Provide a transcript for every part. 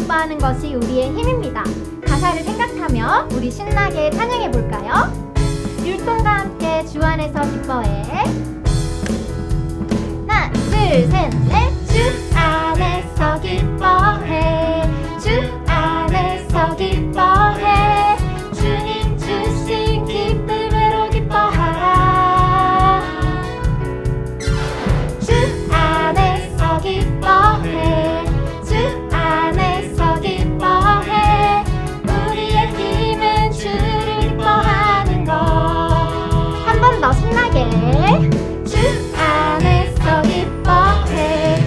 기뻐하는 것이 우리의 힘입니다. 가사를 생각하며 우리 신나게 찬양해 볼까요? 율동과 함께 주 안에서 기뻐해. 하나, 둘, 셋, 넷. 주 안에서 기뻐해. 주 안에서 기뻐해. 주님 주신 기쁨으로 기뻐하라. 주 안에서 기뻐해. 주 안에서 기뻐해. 우리의 힘은 주를 기뻐하는 것. 한 번 더 신나게. 주 안에서 기뻐해.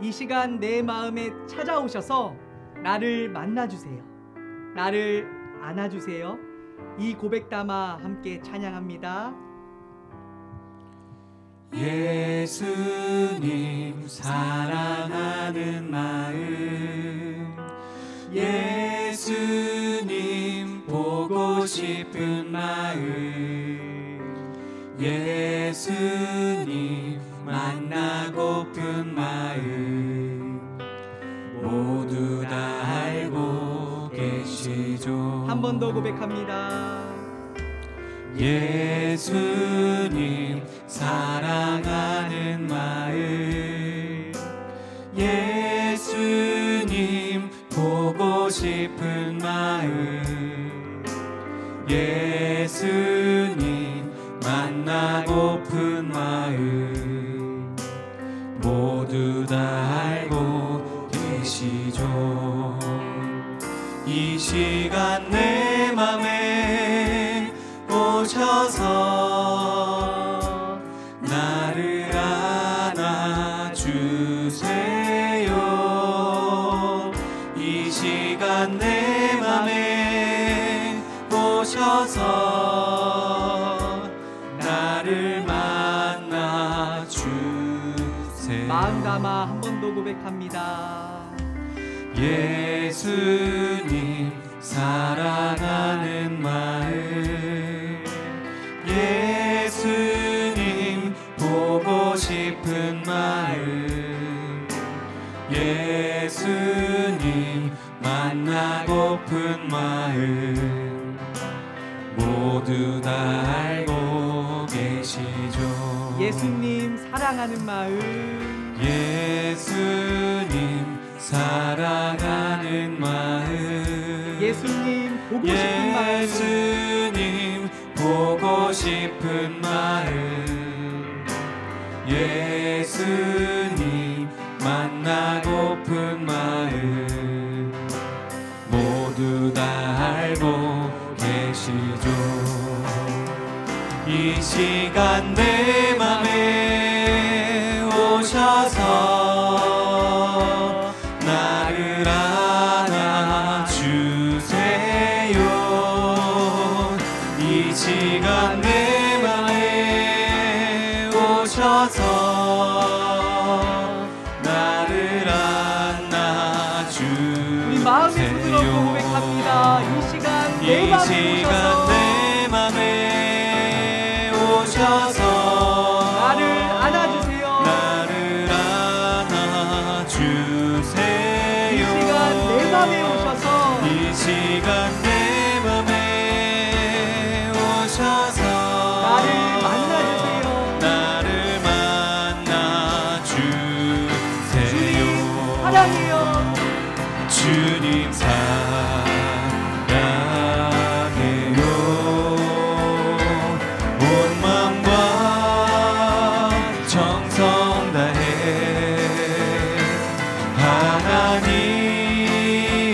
이 시간 내 마음에 찾아오셔서 나를 만나주세요. 나를 안아주세요. 이 고백 담아 함께 찬양합니다. 예수님 사랑하는 마음, 예수님 보고 싶은 마음, 예수님 만나고픈 마음, 모두 다 알고 계시죠. 한 번 더 고백합니다. 예수님 사랑하는 마음, 예수님 보고 싶은 마음, 예수님 만나고픈 마음, 모두 다 알고 계시죠. 이 시간 내 맘에 오셔서 나를 안아주세요. 이 시간 내 맘에 오셔서 나를 만나주세요. 마음 담아 한 번 더 고백합니다. 예수님 사랑하는 마음, 예수님 보고 싶은 마음, 예수님 만나고픈 마음, 모두 다 알고 계시죠. 예수님 사랑하는 마음, 예수님 사랑하는 마음, 예수님 보고 싶은 마음, 예수님 보고 싶은 마음, 예수님 만나고픈 마음, 모두 다 알고 계시죠. 이 시간 내 맘에 오셔서 나를 안아주세요. 이 시간 내 맘에 오셔서 나를 안아주세요. 우리 마음에 부드럽고 고백합니다. 이 시간 내 맘에 오셔서 나를 안아주세요. 나를 안아주세요. 이 시간 내 맘에 오셔서 이 시간 내 맘에 오셔서 나를 만나주세요. 나를 만나주세요. 주님 사랑해요. 주님 사랑해요. 온 마음과 정성 다해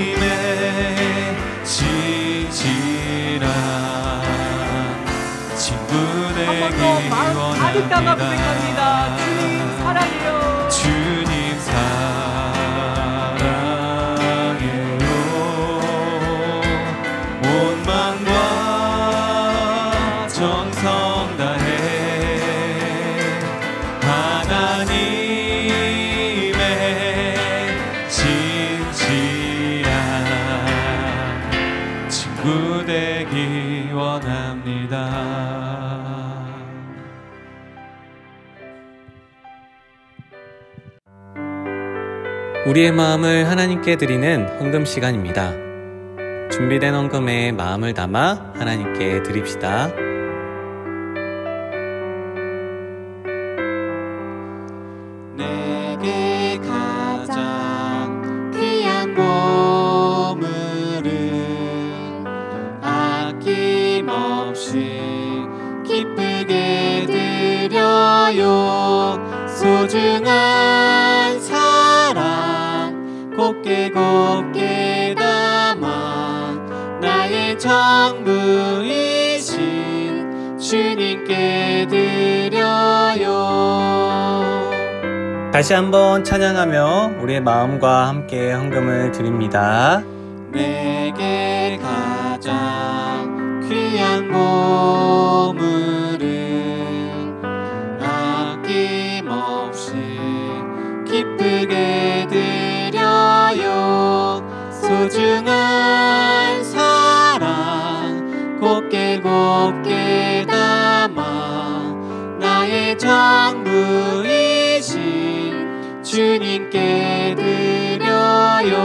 하나님의 진실한 친구 한 번 되기 더 마음 가득 담아 고백합니다. 원합니다. 주님 사랑해요. 주님 사랑해요. 온 마음과 정성 다해 하나님의 진실한 친구 되기 원합니다. 우리의 마음을 하나님께 드리는 헌금 시간입니다. 준비된 헌금에 마음을 담아 하나님께 드립시다. 내게 가장 귀한 보물은 아낌없이 기쁘게 드려요. 소중한 사랑 곱게 곱게 담아 나의 전부이신 주님께 드려요. 다시 한번 찬양하며 우리의 마음과 함께 헌금을 드립니다. 내게 가장 귀한 보물은 아낌없이 기쁘게 드려요. 소중한 사랑 곱게 곱게 담아 나의 전부이신 주님께 드려요.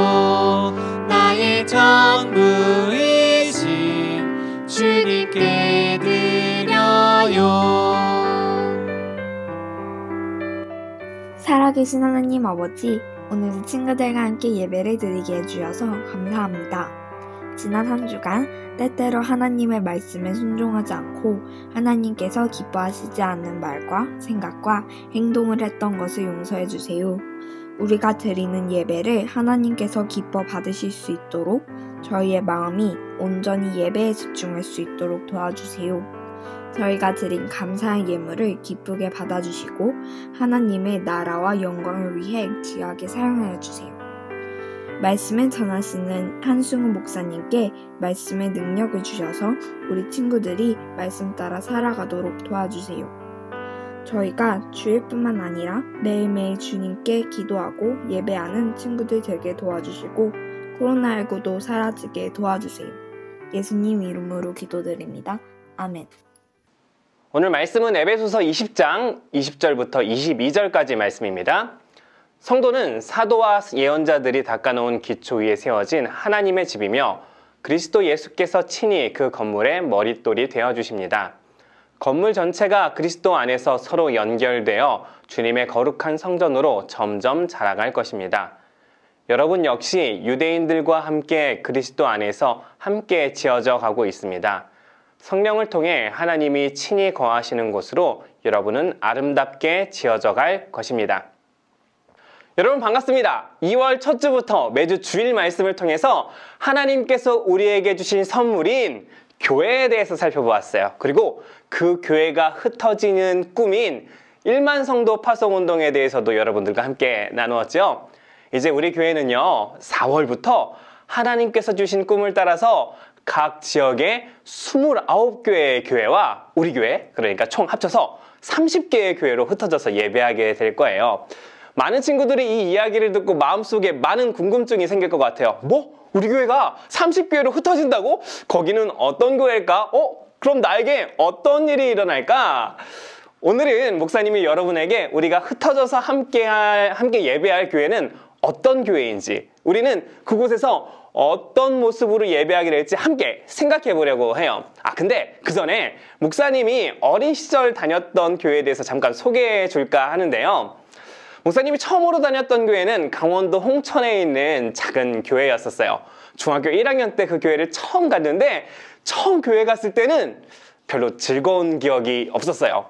나의 전부이신 주님께 드려요. 살아계신 하나님 아버지, 오늘도 친구들과 함께 예배를 드리게 해주셔서 감사합니다. 지난 한 주간 때때로 하나님의 말씀에 순종하지 않고 하나님께서 기뻐하시지 않는 말과 생각과 행동을 했던 것을 용서해 주세요. 우리가 드리는 예배를 하나님께서 기뻐 받으실 수 있도록 저희의 마음이 온전히 예배에 집중할 수 있도록 도와주세요. 저희가 드린 감사의 예물을 기쁘게 받아주시고 하나님의 나라와 영광을 위해 귀하게 사용하여 주세요. 말씀을 전하시는 한승우 목사님께 말씀의 능력을 주셔서 우리 친구들이 말씀 따라 살아가도록 도와주세요. 저희가 주일뿐만 아니라 매일매일 주님께 기도하고 예배하는 친구들 되게 도와주시고 코로나19도 사라지게 도와주세요. 예수님 이름으로 기도드립니다. 아멘. 오늘 말씀은 에베소서 20장 20절부터 22절까지 말씀입니다. 성도는 사도와 예언자들이 닦아놓은 기초 위에 세워진 하나님의 집이며 그리스도 예수께서 친히 그 건물의 머릿돌이 되어주십니다. 건물 전체가 그리스도 안에서 서로 연결되어 주님의 거룩한 성전으로 점점 자라갈 것입니다. 여러분 역시 유대인들과 함께 그리스도 안에서 함께 지어져 가고 있습니다. 성령을 통해 하나님이 친히 거하시는 곳으로 여러분은 아름답게 지어져 갈 것입니다. 여러분 반갑습니다. 2월 첫 주부터 매주 주일 말씀을 통해서 하나님께서 우리에게 주신 선물인 교회에 대해서 살펴보았어요. 그리고 그 교회가 흩어지는 꿈인 1만 성도 파송운동에 대해서도 여러분들과 함께 나누었죠. 이제 우리 교회는요 4월부터 하나님께서 주신 꿈을 따라서 각 지역의 29개의 교회와 우리 교회, 그러니까 총 합쳐서 30개의 교회로 흩어져서 예배하게 될 거예요. 많은 친구들이 이 이야기를 듣고 마음속에 많은 궁금증이 생길 것 같아요. 뭐? 우리 교회가 30교회로 흩어진다고? 거기는 어떤 교회일까? 그럼 나에게 어떤 일이 일어날까? 오늘은 목사님이 여러분에게 우리가 흩어져서 함께 예배할 교회는 어떤 교회인지, 우리는 그곳에서 어떤 모습으로 예배하게 될지 함께 생각해 보려고 해요. 근데 그 전에 목사님이 어린 시절 다녔던 교회에 대해서 잠깐 소개해 줄까 하는데요. 목사님이 처음으로 다녔던 교회는 강원도 홍천에 있는 작은 교회였었어요. 중학교 1학년 때 그 교회를 처음 갔는데 처음 교회 갔을 때는 별로 즐거운 기억이 없었어요.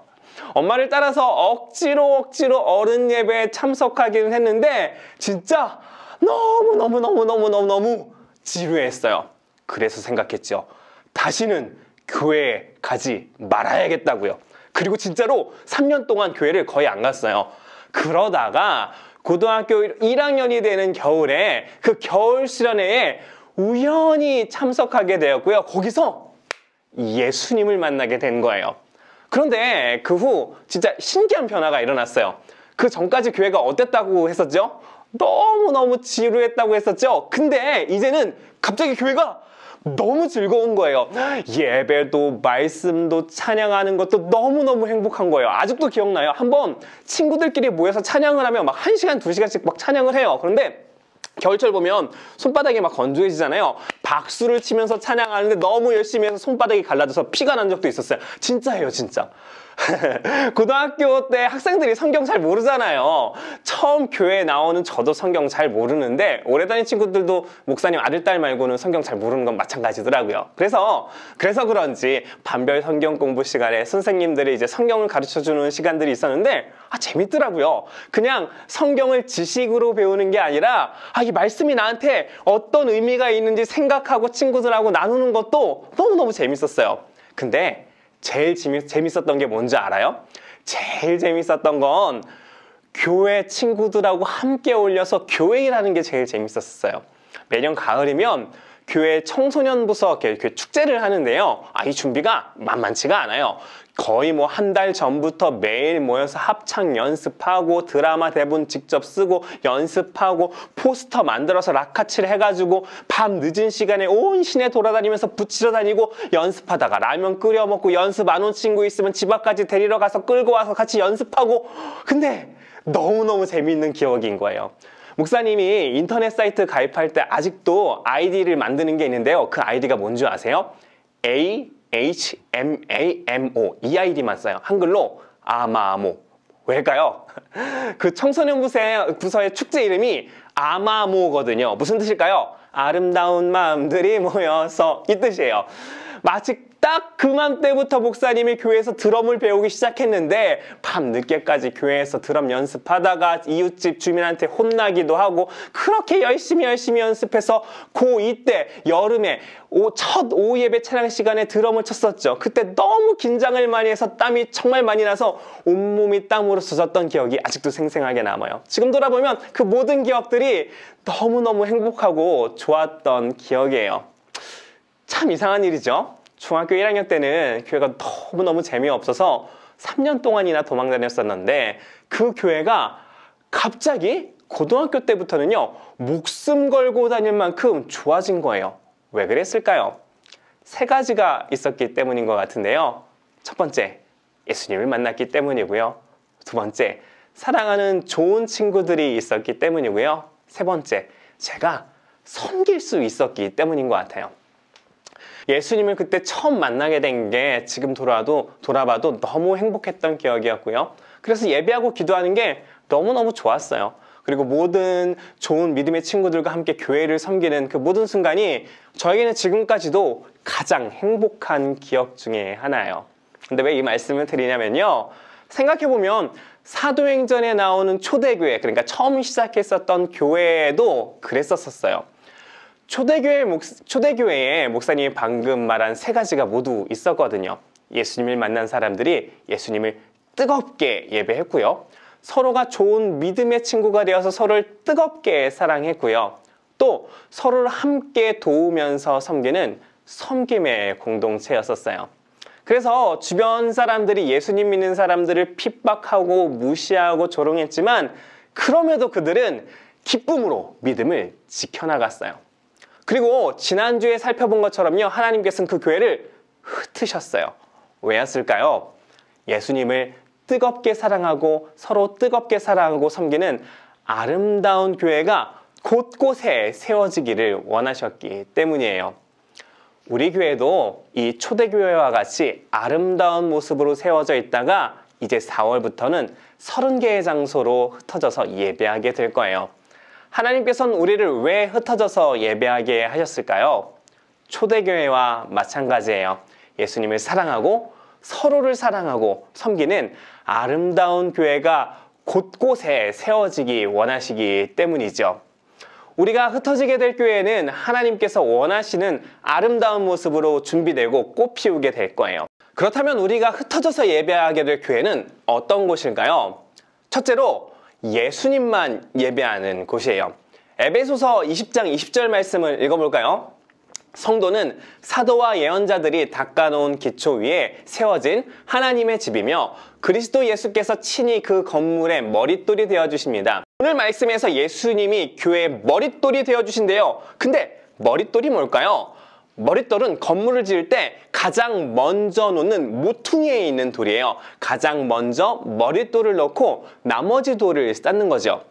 엄마를 따라서 억지로 어른 예배에 참석하기는 했는데 진짜 너무 지루했어요. 그래서 생각했죠. 다시는 교회에 가지 말아야겠다고요. 그리고 진짜로 3년 동안 교회를 거의 안 갔어요. 그러다가 고등학교 1학년이 되는 겨울에 그 겨울 수련회에 우연히 참석하게 되었고요. 거기서 예수님을 만나게 된 거예요. 그런데 그 후 진짜 신기한 변화가 일어났어요. 그 전까지 교회가 어땠다고 했었죠? 너무너무 지루했다고 했었죠? 근데 이제는 갑자기 교회가 너무 즐거운 거예요. 예배도 말씀도 찬양하는 것도 너무너무 행복한 거예요. 아직도 기억나요. 한번 친구들끼리 모여서 찬양을 하면 막 1시간, 2시간씩 막 찬양을 해요. 그런데 겨울철 보면 손바닥이 막 건조해지잖아요. 박수를 치면서 찬양하는데 너무 열심히 해서 손바닥이 갈라져서 피가 난 적도 있었어요. 진짜예요, 진짜. 고등학교 때 학생들이 성경 잘 모르잖아요. 처음 교회에 나오는 저도 성경 잘 모르는데 오래 다닌 친구들도 목사님 아들, 딸 말고는 성경 잘 모르는 건 마찬가지더라고요. 그래서 그런지 반별 성경 공부 시간에 선생님들이 이제 성경을 가르쳐주는 시간들이 있었는데 재밌더라고요. 그냥 성경을 지식으로 배우는 게 아니라 이 말씀이 나한테 어떤 의미가 있는지 생각하고 친구들하고 나누는 것도 너무너무 재밌었어요. 근데 제일 재밌었던 게 뭔지 알아요? 제일 재밌었던 건 교회 친구들하고 함께 어울려서 교회일하는 게 제일 재밌었어요. 매년 가을이면 교회 청소년 부서 교회 축제를 하는데요. 이 준비가 만만치가 않아요. 거의 뭐 한 달 전부터 매일 모여서 합창 연습하고 드라마 대본 직접 쓰고 연습하고 포스터 만들어서 락카치를 해가지고 밤 늦은 시간에 온 시내 돌아다니면서 붙이러 다니고 연습하다가 라면 끓여 먹고 연습 안 온 친구 있으면 집 앞까지 데리러 가서 끌고 와서 같이 연습하고. 근데 너무너무 재미있는 기억인 거예요. 목사님이 인터넷 사이트 가입할 때 아직도 아이디를 만드는 게 있는데요. 그 아이디가 뭔지 아세요? AHMAMO 이 아이디만 써요. 한글로 아마모. 왜일까요? 그 청소년 부서의 축제 이름이 아마모거든요. 무슨 뜻일까요? 아름다운 마음들이 모여서 이 뜻이에요. 마치 딱 그맘때부터 목사님이 교회에서 드럼을 배우기 시작했는데 밤 늦게까지 교회에서 드럼 연습하다가 이웃집 주민한테 혼나기도 하고 그렇게 열심히 연습해서 고2 때 여름에 첫 오후 예배 찬양 시간에 드럼을 쳤었죠. 그때 너무 긴장을 많이 해서 땀이 정말 많이 나서 온몸이 땀으로 젖었던 기억이 아직도 생생하게 남아요. 지금 돌아보면 그 모든 기억들이 너무너무 행복하고 좋았던 기억이에요. 참 이상한 일이죠. 중학교 1학년 때는 교회가 너무너무 재미없어서 3년 동안이나 도망다녔었는데 그 교회가 갑자기 고등학교 때부터는요 목숨 걸고 다닐 만큼 좋아진 거예요. 왜 그랬을까요? 3가지가 있었기 때문인 것 같은데요. 첫 번째, 예수님을 만났기 때문이고요. 두 번째, 사랑하는 좋은 친구들이 있었기 때문이고요. 세 번째, 제가 섬길 수 있었기 때문인 것 같아요. 예수님을 그때 처음 만나게 된 게 지금 돌아봐도 너무 행복했던 기억이었고요. 그래서 예배하고 기도하는 게 너무너무 좋았어요. 그리고 모든 좋은 믿음의 친구들과 함께 교회를 섬기는 그 모든 순간이 저에게는 지금까지도 가장 행복한 기억 중에 하나예요. 근데 왜 이 말씀을 드리냐면요. 생각해보면 사도행전에 나오는 초대교회, 그러니까 처음 시작했었던 교회도 그랬었어요. 초대교회에 목사님이 방금 말한 3가지가 모두 있었거든요. 예수님을 만난 사람들이 예수님을 뜨겁게 예배했고요. 서로가 좋은 믿음의 친구가 되어서 서로를 뜨겁게 사랑했고요. 또 서로를 함께 도우면서 섬기는 섬김의 공동체였었어요. 그래서 주변 사람들이 예수님 믿는 사람들을 핍박하고 무시하고 조롱했지만 그럼에도 그들은 기쁨으로 믿음을 지켜나갔어요. 그리고 지난주에 살펴본 것처럼요. 하나님께서는 그 교회를 흩으셨어요. 왜였을까요? 예수님을 뜨겁게 사랑하고 서로 뜨겁게 사랑하고 섬기는 아름다운 교회가 곳곳에 세워지기를 원하셨기 때문이에요. 우리 교회도 이 초대교회와 같이 아름다운 모습으로 세워져 있다가 이제 4월부터는 30개의 장소로 흩어져서 예배하게 될 거예요. 하나님께서는 우리를 왜 흩어져서 예배하게 하셨을까요? 초대교회와 마찬가지예요. 예수님을 사랑하고 서로를 사랑하고 섬기는 아름다운 교회가 곳곳에 세워지기 원하시기 때문이죠. 우리가 흩어지게 될 교회는 하나님께서 원하시는 아름다운 모습으로 준비되고 꽃피우게 될 거예요. 그렇다면 우리가 흩어져서 예배하게 될 교회는 어떤 곳일까요? 첫째로 예수님만 예배하는 곳이에요. 에베소서 20장 20절 말씀을 읽어볼까요? 성도는 사도와 예언자들이 닦아놓은 기초 위에 세워진 하나님의 집이며 그리스도 예수께서 친히 그 건물의 머릿돌이 되어주십니다. 오늘 말씀에서 예수님이 교회의 머릿돌이 되어주신대요. 근데 머릿돌이 뭘까요? 머릿돌은 건물을 지을 때 가장 먼저 놓는 모퉁이에 있는 돌이에요. 가장 먼저 머릿돌을 넣고 나머지 돌을 쌓는 거죠.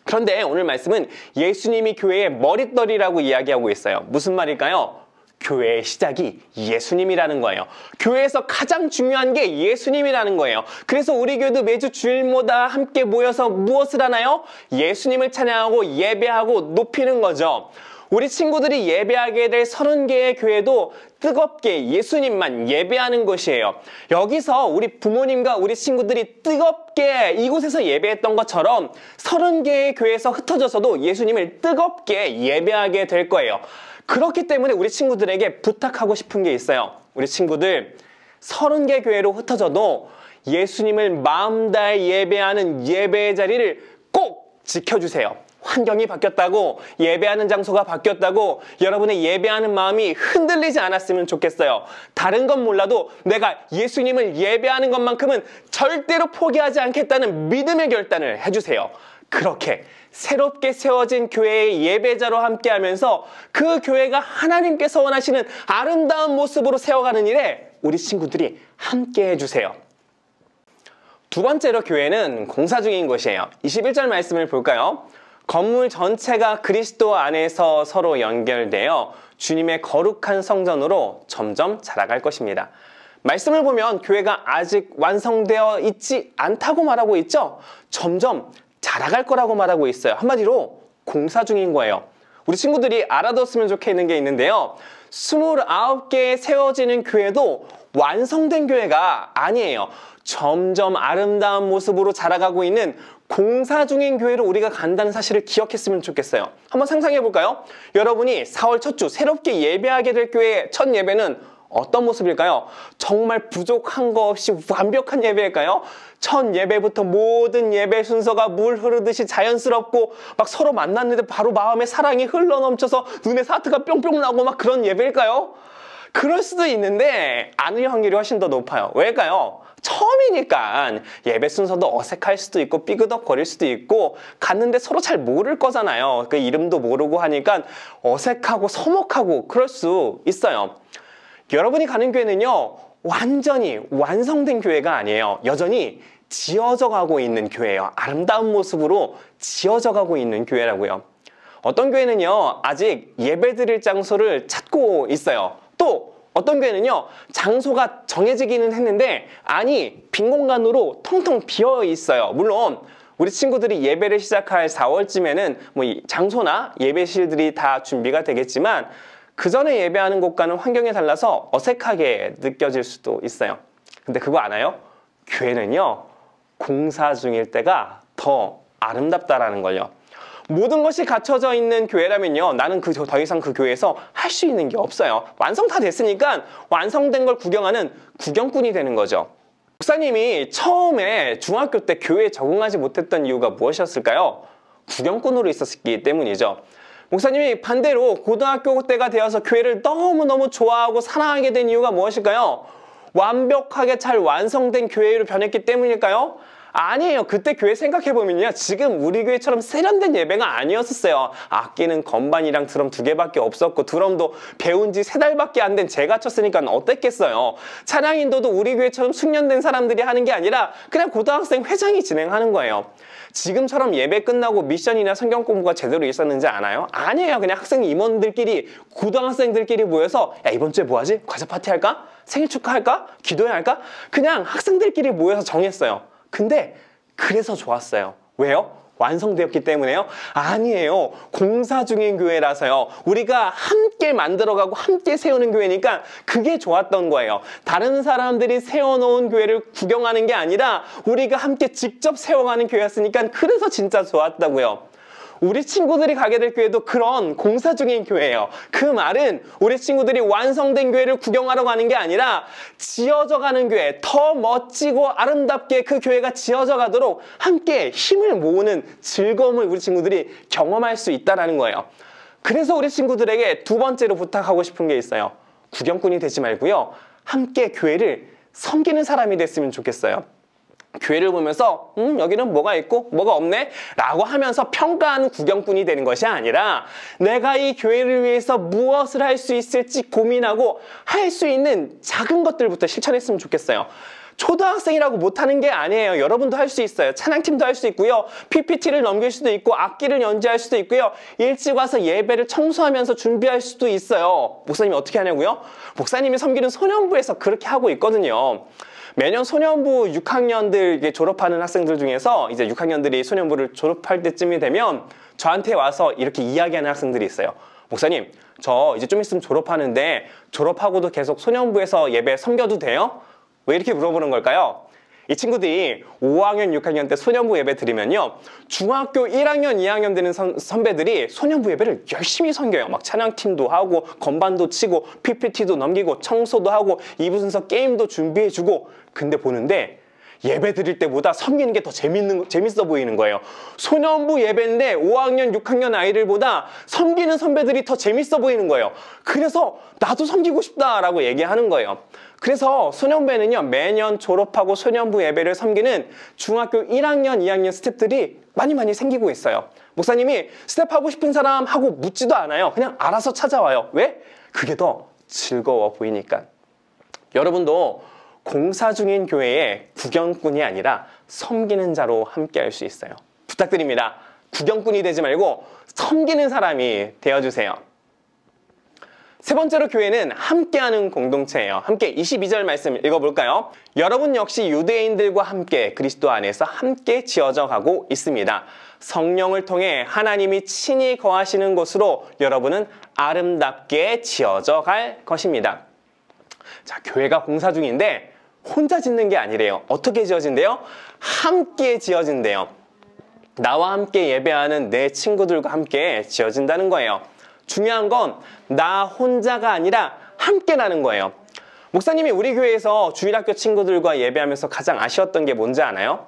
그런데 오늘 말씀은 예수님이 교회의 머릿돌이라고 이야기하고 있어요. 무슨 말일까요? 교회의 시작이 예수님이라는 거예요. 교회에서 가장 중요한 게 예수님이라는 거예요. 그래서 우리 교회도 매주 주일마다 함께 모여서 무엇을 하나요? 예수님을 찬양하고 예배하고 높이는 거죠. 우리 친구들이 예배하게 될 30개의 교회도 뜨겁게 예수님만 예배하는 곳이에요. 여기서 우리 부모님과 우리 친구들이 뜨겁게 이곳에서 예배했던 것처럼 30개의 교회에서 흩어져서도 예수님을 뜨겁게 예배하게 될 거예요. 그렇기 때문에 우리 친구들에게 부탁하고 싶은 게 있어요. 우리 친구들 30개 교회로 흩어져도 예수님을 마음 다해 예배하는 예배의 자리를 꼭 지켜주세요. 환경이 바뀌었다고, 예배하는 장소가 바뀌었다고 여러분의 예배하는 마음이 흔들리지 않았으면 좋겠어요. 다른 건 몰라도 내가 예수님을 예배하는 것만큼은 절대로 포기하지 않겠다는 믿음의 결단을 해주세요. 그렇게 새롭게 세워진 교회의 예배자로 함께하면서 그 교회가 하나님께서 원하시는 아름다운 모습으로 세워가는 일에 우리 친구들이 함께 해주세요. 두 번째로 교회는 공사 중인 곳이에요. 21절 말씀을 볼까요? 건물 전체가 그리스도 안에서 서로 연결되어 주님의 거룩한 성전으로 점점 자라갈 것입니다. 말씀을 보면 교회가 아직 완성되어 있지 않다고 말하고 있죠? 점점 자라갈 거라고 말하고 있어요. 한마디로 공사 중인 거예요. 우리 친구들이 알아뒀으면 좋겠는 게 있는데요. 29개의 세워지는 교회도 완성된 교회가 아니에요. 점점 아름다운 모습으로 자라가고 있는 공사 중인 교회로 우리가 간다는 사실을 기억했으면 좋겠어요. 한번 상상해 볼까요? 여러분이 4월 첫 주 새롭게 예배하게 될 교회의 첫 예배는 어떤 모습일까요? 정말 부족한 거 없이 완벽한 예배일까요? 첫 예배부터 모든 예배 순서가 물 흐르듯이 자연스럽고 막 서로 만났는데 바로 마음에 사랑이 흘러넘쳐서 눈에 하트가 뿅뿅 나고 막 그런 예배일까요? 그럴 수도 있는데 아닐 확률이 훨씬 더 높아요. 왜일까요? 처음이니까 예배 순서도 어색할 수도 있고 삐그덕거릴 수도 있고 갔는데 서로 잘 모를 거잖아요. 그 이름도 모르고 하니까 어색하고 서먹하고 그럴 수 있어요. 여러분이 가는 교회는요, 완전히 완성된 교회가 아니에요. 여전히 지어져 가고 있는 교회예요. 아름다운 모습으로 지어져 가고 있는 교회라고요. 어떤 교회는요, 아직 예배드릴 장소를 찾고 있어요. 또 어떤 교회는요, 장소가 정해지기는 했는데 아니 빈 공간으로 텅텅 비어 있어요. 물론 우리 친구들이 예배를 시작할 4월쯤에는 뭐 장소나 예배실들이 다 준비가 되겠지만 그 전에 예배하는 곳과는 환경이 달라서 어색하게 느껴질 수도 있어요. 근데 그거 아나요? 교회는요, 공사 중일 때가 더 아름답다라는 걸요. 모든 것이 갖춰져 있는 교회라면요, 나는 더 이상 그 교회에서 할 수 있는 게 없어요. 완성 다 됐으니까 완성된 걸 구경하는 구경꾼이 되는 거죠. 목사님이 처음에 중학교 때 교회에 적응하지 못했던 이유가 무엇이었을까요? 구경꾼으로 있었기 때문이죠. 목사님이 반대로 고등학교 때가 되어서 교회를 너무너무 좋아하고 사랑하게 된 이유가 무엇일까요? 완벽하게 잘 완성된 교회로 변했기 때문일까요? 아니에요. 그때 교회 생각해보면요, 지금 우리 교회처럼 세련된 예배가 아니었었어요. 악기는 건반이랑 드럼 2개밖에 없었고 드럼도 배운 지 3달밖에 안 된 제가 쳤으니까 어땠겠어요. 찬양 인도도 우리 교회처럼 숙련된 사람들이 하는 게 아니라 그냥 고등학생 회장이 진행하는 거예요. 지금처럼 예배 끝나고 미션이나 성경 공부가 제대로 있었는지 아나요? 아니에요. 그냥 학생 임원들끼리, 고등학생들끼리 모여서 야, 이번 주에 뭐 하지? 과자 파티 할까? 생일 축하할까? 기도회 할까? 그냥 학생들끼리 모여서 정했어요. 근데 그래서 좋았어요. 왜요? 완성되었기 때문에요? 아니에요. 공사 중인 교회라서요. 우리가 함께 만들어가고 함께 세우는 교회니까 그게 좋았던 거예요. 다른 사람들이 세워놓은 교회를 구경하는 게 아니라 우리가 함께 직접 세워가는 교회였으니까 그래서 진짜 좋았다고요. 우리 친구들이 가게 될 교회도 그런 공사 중인 교회예요. 그 말은 우리 친구들이 완성된 교회를 구경하러 가는 게 아니라 지어져 가는 교회, 더 멋지고 아름답게 그 교회가 지어져 가도록 함께 힘을 모으는 즐거움을 우리 친구들이 경험할 수 있다는 거예요. 그래서 우리 친구들에게 두 번째로 부탁하고 싶은 게 있어요. 구경꾼이 되지 말고요, 함께 교회를 섬기는 사람이 됐으면 좋겠어요. 교회를 보면서 여기는 뭐가 있고 뭐가 없네 라고 하면서 평가하는 구경꾼이 되는 것이 아니라 내가 이 교회를 위해서 무엇을 할 수 있을지 고민하고 할 수 있는 작은 것들부터 실천했으면 좋겠어요. 초등학생이라고 못하는 게 아니에요. 여러분도 할 수 있어요. 찬양팀도 할 수 있고요, PPT를 넘길 수도 있고 악기를 연주할 수도 있고요, 일찍 와서 예배를 청소하면서 준비할 수도 있어요. 목사님이 어떻게 하냐고요? 목사님이 섬기는 소년부에서 그렇게 하고 있거든요. 매년 소년부 6학년들 졸업하는 학생들 중에서 이제 6학년들이 소년부를 졸업할 때쯤이 되면 저한테 와서 이렇게 이야기하는 학생들이 있어요. 목사님, 저 이제 좀 있으면 졸업하는데 졸업하고도 계속 소년부에서 예배 섬겨도 돼요? 왜 이렇게 물어보는 걸까요? 이 친구들이 5학년, 6학년 때 소년부 예배 드리면요, 중학교 1학년, 2학년 되는 선배들이 소년부 예배를 열심히 섬겨요. 막 찬양팀도 하고 건반도 치고 PPT도 넘기고 청소도 하고 2부 순서 게임도 준비해주고. 근데 보는데 예배 드릴 때보다 섬기는 게 더 재밌어 보이는 거예요. 소년부 예배인데 5학년, 6학년 아이들보다 섬기는 선배들이 더 재밌어 보이는 거예요. 그래서 나도 섬기고 싶다라고 얘기하는 거예요. 그래서 소년부에는요, 매년 졸업하고 소년부 예배를 섬기는 중학교 1학년, 2학년 스태프들이 많이 생기고 있어요. 목사님이 스텝 하고 싶은 사람 하고 묻지도 않아요. 그냥 알아서 찾아와요. 왜? 그게 더 즐거워 보이니까. 여러분도 공사 중인 교회에 구경꾼이 아니라 섬기는 자로 함께 할 수 있어요. 부탁드립니다. 구경꾼이 되지 말고 섬기는 사람이 되어주세요. 세 번째로 교회는 함께하는 공동체예요. 함께 22절 말씀 읽어볼까요? 여러분 역시 유대인들과 함께 그리스도 안에서 함께 지어져 가고 있습니다. 성령을 통해 하나님이 친히 거하시는 곳으로 여러분은 아름답게 지어져 갈 것입니다. 자, 교회가 공사 중인데 혼자 짓는 게 아니래요. 어떻게 지어진대요? 함께 지어진대요. 나와 함께 예배하는 내 친구들과 함께 지어진다는 거예요. 중요한 건 나 혼자가 아니라 함께라는 거예요. 목사님이 우리 교회에서 주일학교 친구들과 예배하면서 가장 아쉬웠던 게 뭔지 아나요?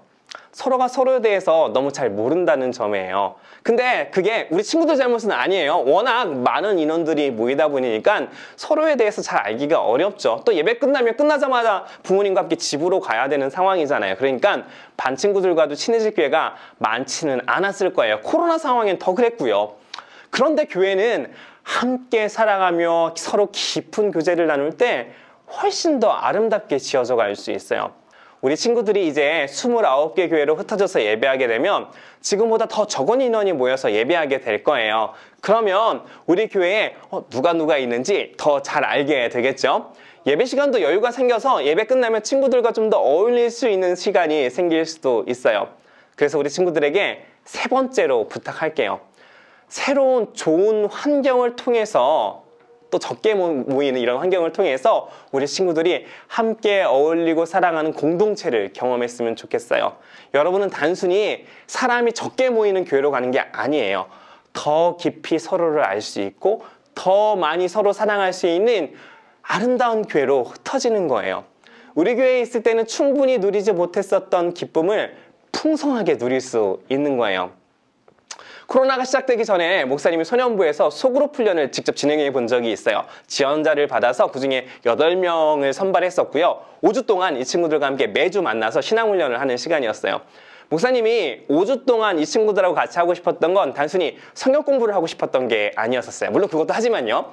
서로가 서로에 대해서 너무 잘 모른다는 점이에요. 근데 그게 우리 친구들 잘못은 아니에요. 워낙 많은 인원들이 모이다 보니까 서로에 대해서 잘 알기가 어렵죠. 또 예배 끝나자마자 부모님과 함께 집으로 가야 되는 상황이잖아요. 그러니까 반 친구들과도 친해질 기회가 많지는 않았을 거예요. 코로나 상황엔 더 그랬고요. 그런데 교회는 함께 살아가며 서로 깊은 교제를 나눌 때 훨씬 더 아름답게 지어져 갈 수 있어요. 우리 친구들이 이제 29개 교회로 흩어져서 예배하게 되면 지금보다 더 적은 인원이 모여서 예배하게 될 거예요. 그러면 우리 교회에 누가 있는지 더 잘 알게 되겠죠? 예배 시간도 여유가 생겨서 예배 끝나면 친구들과 좀 더 어울릴 수 있는 시간이 생길 수도 있어요. 그래서 우리 친구들에게 세 번째로 부탁할게요. 새로운 좋은 환경을 통해서 또 적게 모이는 이런 환경을 통해서 우리 친구들이 함께 어울리고 사랑하는 공동체를 경험했으면 좋겠어요. 여러분은 단순히 사람이 적게 모이는 교회로 가는 게 아니에요. 더 깊이 서로를 알 수 있고 더 많이 서로 사랑할 수 있는 아름다운 교회로 흩어지는 거예요. 우리 교회에 있을 때는 충분히 누리지 못했었던 기쁨을 풍성하게 누릴 수 있는 거예요. 코로나가 시작되기 전에 목사님이 소년부에서 소그룹 훈련을 직접 진행해 본 적이 있어요. 지원자를 받아서 그중에 8명을 선발했었고요. 5주 동안 이 친구들과 함께 매주 만나서 신앙훈련을 하는 시간이었어요. 목사님이 5주 동안 이 친구들하고 같이 하고 싶었던 건 단순히 성경 공부를 하고 싶었던 게 아니었었어요. 물론 그것도 하지만요.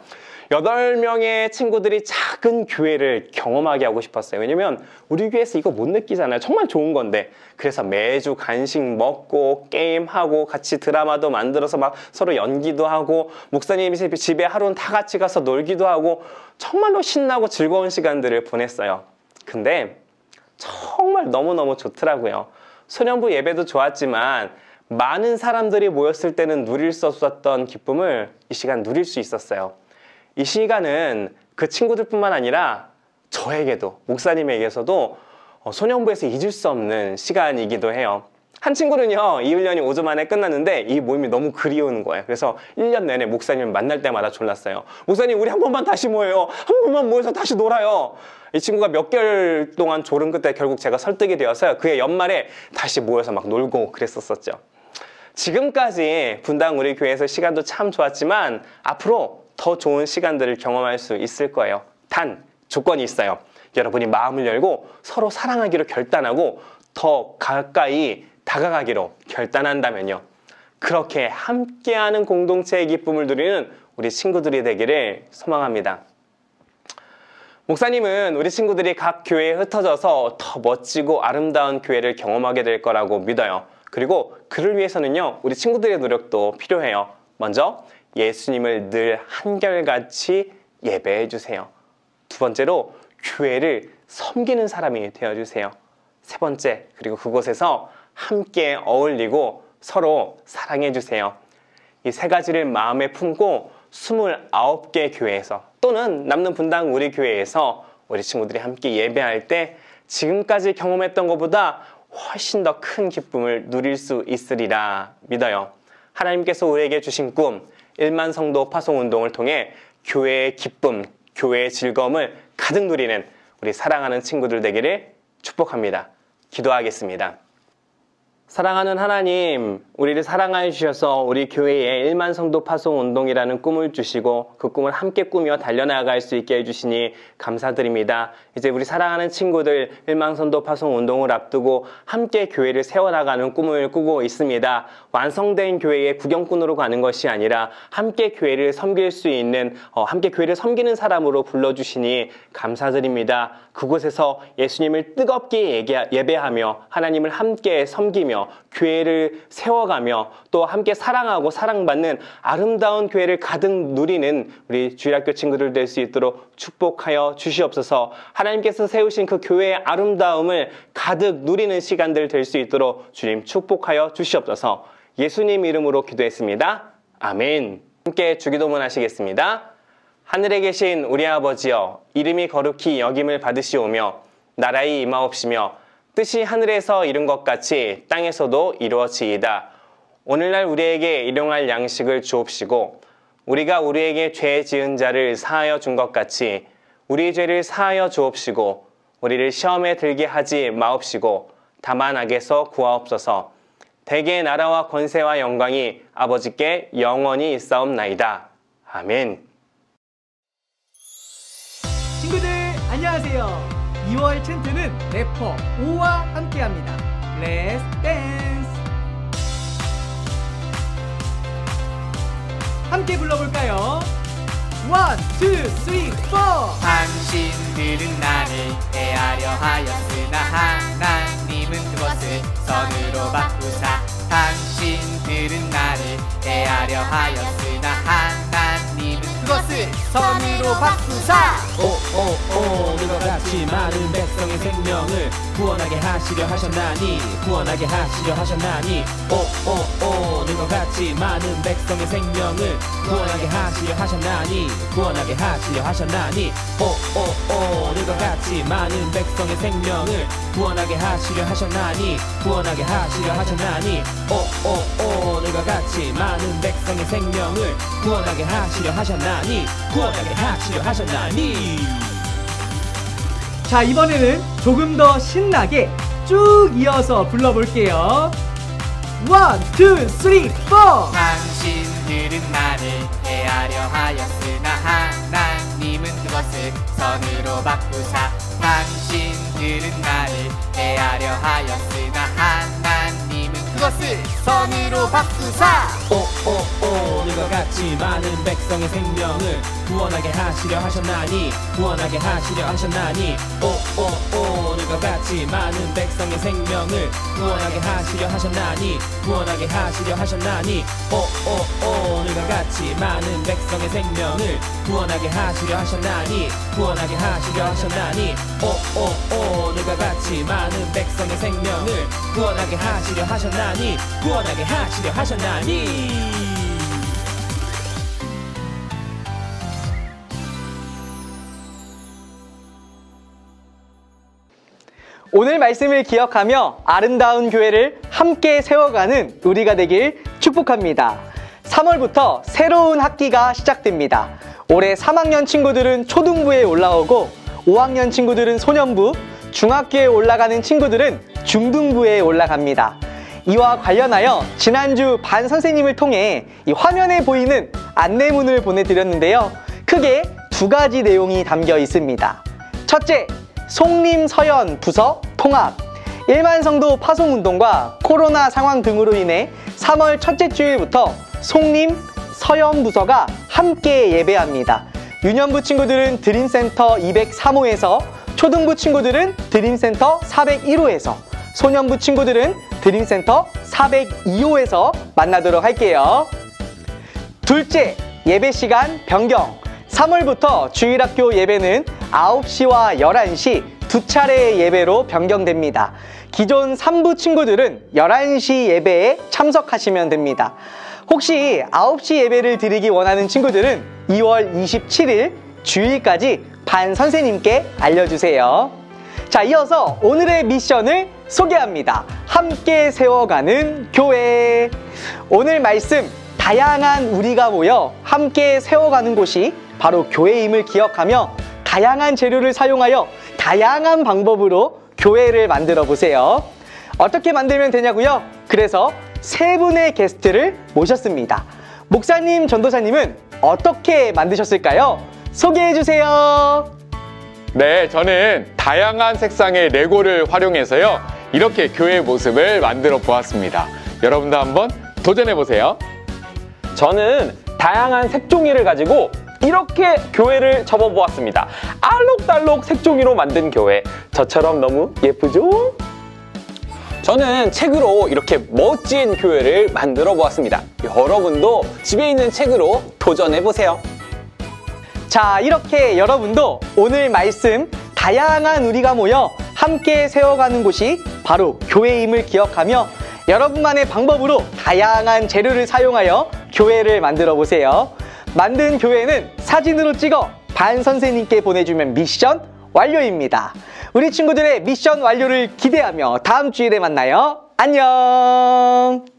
8명의 친구들이 작은 교회를 경험하게 하고 싶었어요. 왜냐면 우리 교회에서 이거 못 느끼잖아요. 정말 좋은 건데. 그래서 매주 간식 먹고 게임하고 같이 드라마도 만들어서 막 서로 연기도 하고 목사님 집에 하루는 다 같이 가서 놀기도 하고 정말로 신나고 즐거운 시간들을 보냈어요. 근데 정말 너무너무 좋더라고요. 소년부 예배도 좋았지만 많은 사람들이 모였을 때는 누릴 수 없었던 기쁨을 이 시간 누릴 수 있었어요. 이 시간은 그 친구들뿐만 아니라 저에게도, 목사님에게서도 소년부에서 잊을 수 없는 시간이기도 해요. 한 친구는요, 이 훈련이 5주 만에 끝났는데 이 모임이 너무 그리운 거예요. 그래서 1년 내내 목사님을 만날 때마다 졸랐어요. 목사님, 우리 한 번만 다시 모여요. 한 번만 모여서 다시 놀아요. 이 친구가 몇 개월 동안 졸은 끝에 결국 제가 설득이 되어서요. 그해 연말에 다시 모여서 막 놀고 그랬었죠. 지금까지 분당 우리 교회에서 시간도 참 좋았지만 앞으로 더 좋은 시간들을 경험할 수 있을 거예요. 단 조건이 있어요. 여러분이 마음을 열고 서로 사랑하기로 결단하고 더 가까이 다가가기로 결단한다면요. 그렇게 함께하는 공동체의 기쁨을 누리는 우리 친구들이 되기를 소망합니다. 목사님은 우리 친구들이 각 교회에 흩어져서 더 멋지고 아름다운 교회를 경험하게 될 거라고 믿어요. 그리고 그를 위해서는요, 우리 친구들의 노력도 필요해요. 먼저 예수님을 늘 한결같이 예배해 주세요. 두 번째로 교회를 섬기는 사람이 되어주세요. 세 번째, 그리고 그곳에서 함께 어울리고 서로 사랑해 주세요. 이 세 가지를 마음에 품고 29개 교회에서 또는 남는 분당 우리 교회에서 우리 친구들이 함께 예배할 때 지금까지 경험했던 것보다 훨씬 더 큰 기쁨을 누릴 수 있으리라 믿어요. 하나님께서 우리에게 주신 꿈, 1만 성도 파송운동을 통해 교회의 기쁨, 교회의 즐거움을 가득 누리는 우리 사랑하는 친구들 되기를 축복합니다. 기도하겠습니다. 사랑하는 하나님, 우리를 사랑하여 주셔서 우리 교회에 1만 성도 파송 운동이라는 꿈을 주시고 그 꿈을 함께 꾸며 달려나갈 수 있게 해주시니 감사드립니다. 이제 우리 사랑하는 친구들 1만 성도 파송 운동을 앞두고 함께 교회를 세워나가는 꿈을 꾸고 있습니다. 완성된 교회에 구경꾼으로 가는 것이 아니라 함께 교회를 섬길 수 있는 함께 교회를 섬기는 사람으로 불러주시니 감사드립니다. 그곳에서 예수님을 뜨겁게 예배하며 하나님을 함께 섬기며 교회를 세워가며 또 함께 사랑하고 사랑받는 아름다운 교회를 가득 누리는 우리 주일학교 친구들 될 수 있도록 축복하여 주시옵소서. 하나님께서 세우신 그 교회의 아름다움을 가득 누리는 시간들 될 수 있도록 주님 축복하여 주시옵소서. 예수님 이름으로 기도했습니다. 아멘. 함께 주기도문 하시겠습니다. 하늘에 계신 우리 아버지여, 이름이 거룩히 여김을 받으시오며 나라의 임하옵시며 뜻이 하늘에서 이룬 것 같이 땅에서도 이루어지이다. 오늘날 우리에게 일용할 양식을 주옵시고 우리가 우리에게 죄 지은 자를 사하여 준 것 같이 우리 죄를 사하여 주옵시고 우리를 시험에 들게 하지 마옵시고 다만 악에서 구하옵소서. 대개의 나라와 권세와 영광이 아버지께 영원히 있사옵나이다. 아멘. 친구들 안녕하세요. 2월 챈트는 래퍼 오와 함께합니다. Let's dance! 함께 불러볼까요? 1, 2, 3, 4! 당신들은 나를 해하려 하였으나 하나님은 그것을 선으로 바꾸사. 당신들은 나를 해하려 하였으나 하나님은 그것을 선으로 바꾸사. 오늘과 같이 많은 백성의 생명을 구원하게 하시려 하셨나니 구원하게 하시려 하셨나니 오늘과 같이 많은 백성의 생명을 구원하게 하시려 하셨나니 구원하게 하시려 하셨나니 오늘과 같이 많은 백성의 생명을 구원하게 하시려 하셨나니 구원하게 하시려 하셨나니 오늘과 같이 많은 백성의 생명을 구원하게 하시려 하셨나니 구원하게 하시려 하셨나니. 자, 이번에는 조금 더 신나게 쭉 이어서 불러볼게요. 1, 2, 3, 4! 당신들은 나를 해하려 하였으나 하나님은 그것을 선으로 바꾸사. 당신들은 나를 해하려 하였으나 하나님은 그것을 선으로 바꾸사. 오늘과 같이 많은 백성의 생명을 구원하게 하시려 하셨나니 구원하게 하시려 하셨나니 오늘과 같이 많은 백성의 생명을 구원하게 하시려 하셨나니 구원하게 하시려 하셨나니 오늘과 같이 많은 백성의 생명을 구원하게 하시려 하셨나니 구원하게 하시려 하셨나니 오늘과 같이 많은 백성의 생명을 구원하게 하시려 하셨나니 구원하게 하시려 하셨나니. 오늘 말씀을 기억하며 아름다운 교회를 함께 세워가는 우리가 되길 축복합니다. 3월부터 새로운 학기가 시작됩니다. 올해 3학년 친구들은 초등부에 올라오고 5학년 친구들은 소년부, 중학교에 올라가는 친구들은 중등부에 올라갑니다. 이와 관련하여 지난주 반 선생님을 통해 이 화면에 보이는 안내문을 보내드렸는데요. 크게 두 가지 내용이 담겨 있습니다. 첫째, 송림 서연 부서 통합. 1만 성도 파송운동과 코로나 상황 등으로 인해 3월 첫째 주일부터 송림 서연 부서가 함께 예배합니다. 유년부 친구들은 드림센터 203호에서, 초등부 친구들은 드림센터 401호에서, 소년부 친구들은 드림센터 402호에서 만나도록 할게요. 둘째, 예배 시간 변경. 3월부터 주일학교 예배는 9시와 11시 두 차례의 예배로 변경됩니다. 기존 3부 친구들은 11시 예배에 참석하시면 됩니다. 혹시 9시 예배를 드리기 원하는 친구들은 2월 27일 주일까지 반 선생님께 알려주세요. 자, 이어서 오늘의 미션을 소개합니다. 함께 세워가는 교회. 오늘 말씀, 다양한 우리가 모여 함께 세워가는 곳이 바로 교회임을 기억하며 다양한 재료를 사용하여 다양한 방법으로 교회를 만들어 보세요. 어떻게 만들면 되냐고요? 그래서 세 분의 게스트를 모셨습니다. 목사님, 전도사님은 어떻게 만드셨을까요? 소개해 주세요. 네, 저는 다양한 색상의 레고를 활용해서요, 이렇게 교회의 모습을 만들어 보았습니다. 여러분도 한번 도전해 보세요. 저는 다양한 색종이를 가지고 이렇게 교회를 접어보았습니다. 알록달록 색종이로 만든 교회. 저처럼 너무 예쁘죠? 저는 책으로 이렇게 멋진 교회를 만들어 보았습니다. 여러분도 집에 있는 책으로 도전해 보세요. 자, 이렇게 여러분도 오늘 말씀 다양한 우리가 모여 함께 세워가는 곳이 바로 교회임을 기억하며 여러분만의 방법으로 다양한 재료를 사용하여 교회를 만들어 보세요. 만든 교회는 사진으로 찍어 반 선생님께 보내주면 미션 완료입니다. 우리 친구들의 미션 완료를 기대하며 다음 주일에 만나요. 안녕!